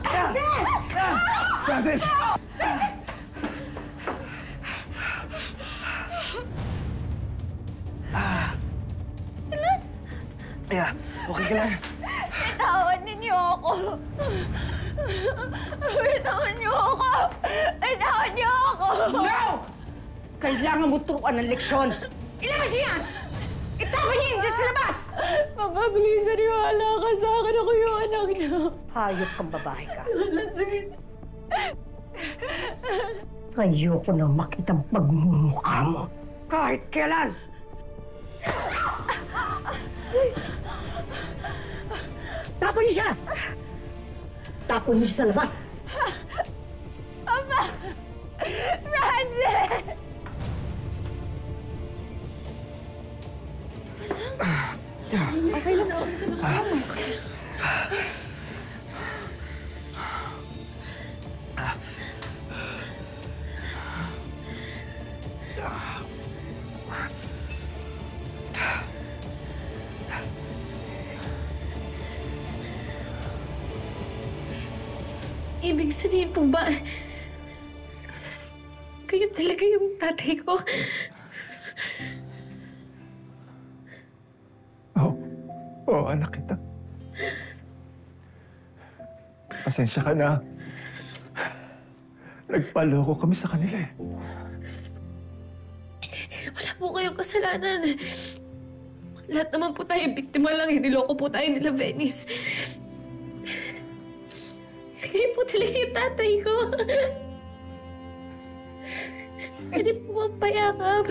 Francis! Francis! Yeah, okay ka lang? Bitawan ninyo ako! Bitawan niyo ako! Bitawan niyo ako! No! Kailangan mo turuan ng leksyon! Ilabas niyo yan! Itapan niyo yun sa labas! Papa, please, sariwala ka sa akin. Ako yung anak niyo. Hayop kang babae ka. Sakit. Ayoko na makitang pagmumukha mo. Kahit kailan! Tapon niyo siya! Tapon niyo siya sa labas! Papa! Francis! Okay lang. Ibig sabihin po ba, kayo talaga yung tatay ko? Oo, anak kita. Pasensya ka na. Nagpaloko kami sa kanila eh. Wala po kayong kasalanan. Lahat naman po tayo biktima lang. Niloko po tayo nila Venice. Kayo po talaga yung tatay ko. Pwede po magpayakap.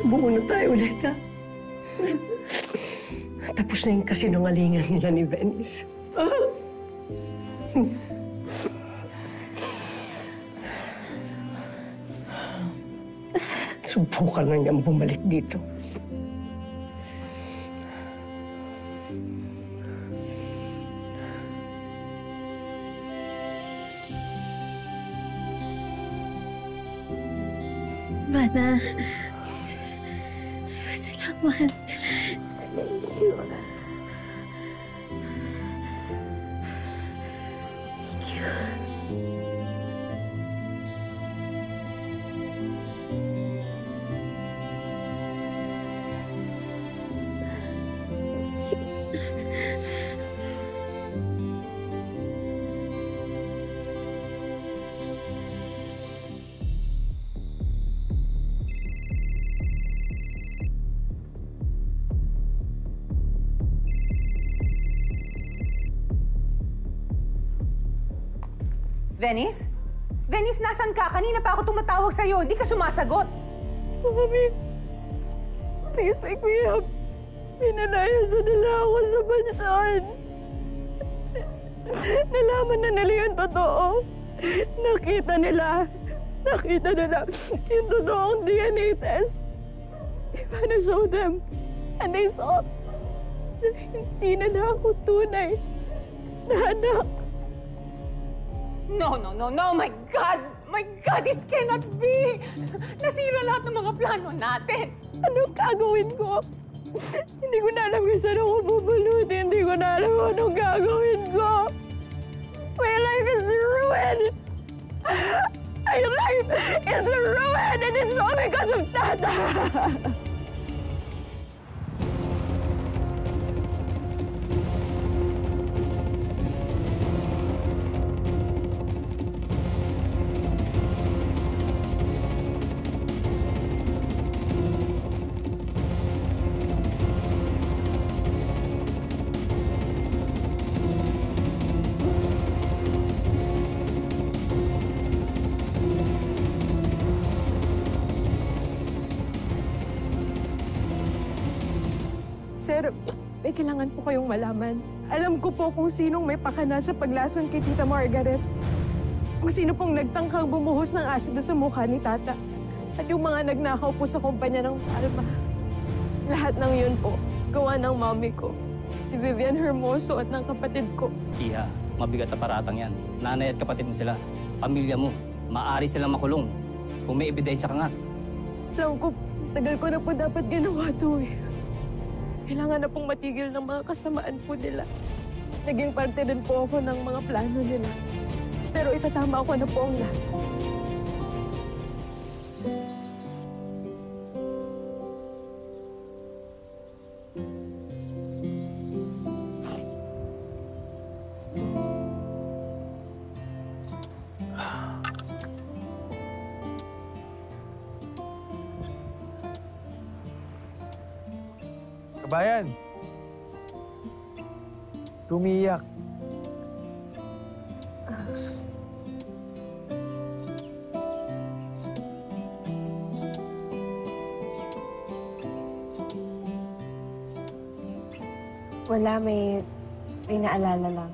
Buo na tayo ulit, ha? Tapos na yung kasinungalingan nila ni Venice. Subukan na niyang bumalik dito. Mana, salamat. Thank you. Thank you. Venice? Venice, nasan ka? Kanina pa ako tumatawag sa'yo. Hindi ka sumasagot. Mami, please wake me up. Pinanayasa nila ako sa bansan. Nalaman na nila yung totoo. Nakita nila yung totoong DNA test. I'm gonna show them. And they saw na hindi na ako tunay na anak. No. My God! My God, this cannot be! Nasira lahat ng mga plano natin. Anong gagawin ko? Hindi ko na alam kung saan ako bubulutin. Hindi ko na alam kung anong gagawin ko. My life is ruined! My life is ruined! And it's all because of Tata! Sir, may kailangan po kayong malaman. Alam ko po kung sinong may pakana sa paglason kay Tita Margaret. Kung sino pong nagtangkang bumuhos ng asido sa mukha ni Tata. At yung mga nagnakaw po sa kumpanya ng Palma. Lahat ng yun po, gawa ng mami ko. Si Vivian Hermoso at ng kapatid ko. Iha, mabigat na paratang yan. Nanay at kapatid mo sila. pamilya mo. Maaari silang makulong kung may ebidensya ka nga. Alam ko, tagal ko na po dapat ginawa to eh. Kailangan na pong matigil ng mga kasamaan po nila. Naging parte din po ako ng mga plano nila. Pero itatama ko na po ang lahat. Kabayan! Tumiyak. Wala, may naalala lang.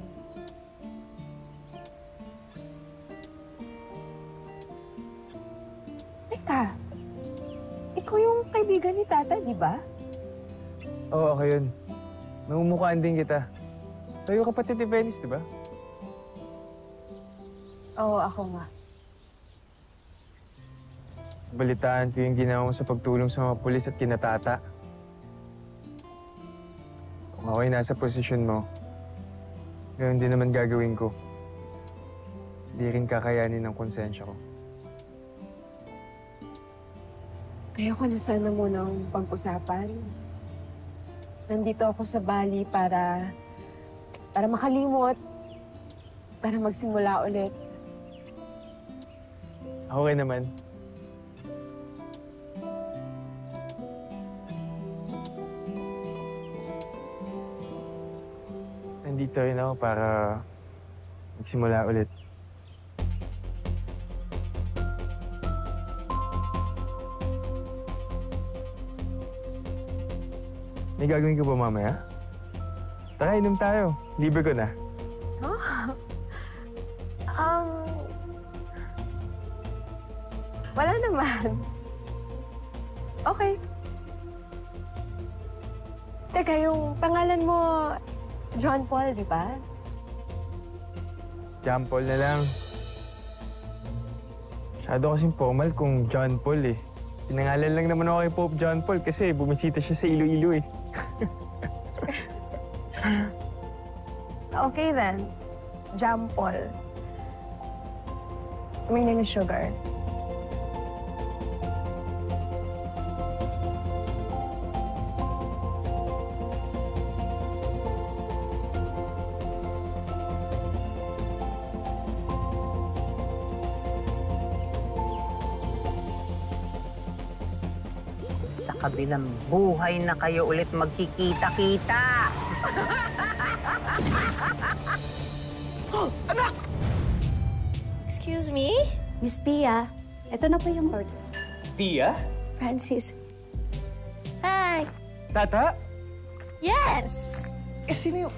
Teka, ikaw yung kaibigan ni Tata, di ba? Oo, ako yun. Namumukhaan din kita. Tayo kapatid ni Venice, di ba? Oo, ako nga. Balitaan ko yung ginawa mo sa pagtulong sa mga pulis at kina Tata. Kung ako'y nasa posisyon mo, ganoon din naman gagawin ko. Hindi rin kakayanin ng konsensya ko. Ayoko na sana munang pag-usapan. Nandito ako sa Bali para makalimot, para magsimula ulit. Okay naman. Nandito rin ako para magsimula ulit. May gagawin ka ba mamaya? Tara, inom tayo. Libre ko na. Wala naman. Okay. Teka, yung pangalan mo, John Paul, di ba? John Paul na lang. Masyado kasing formal kung John Paul eh. Pinangalan lang naman ako kay Pope John Paul kasi bumisita siya sa Iloilo eh. Okay then. John Paul. Uminom ng sugar. Sa kabilang buhay na kayo ulit magkikita-kita. Anak! Excuse me? Miss Pia, ito na po yung order. Pia? Francis. Hi! Tata? Yes! Eh, sino yung...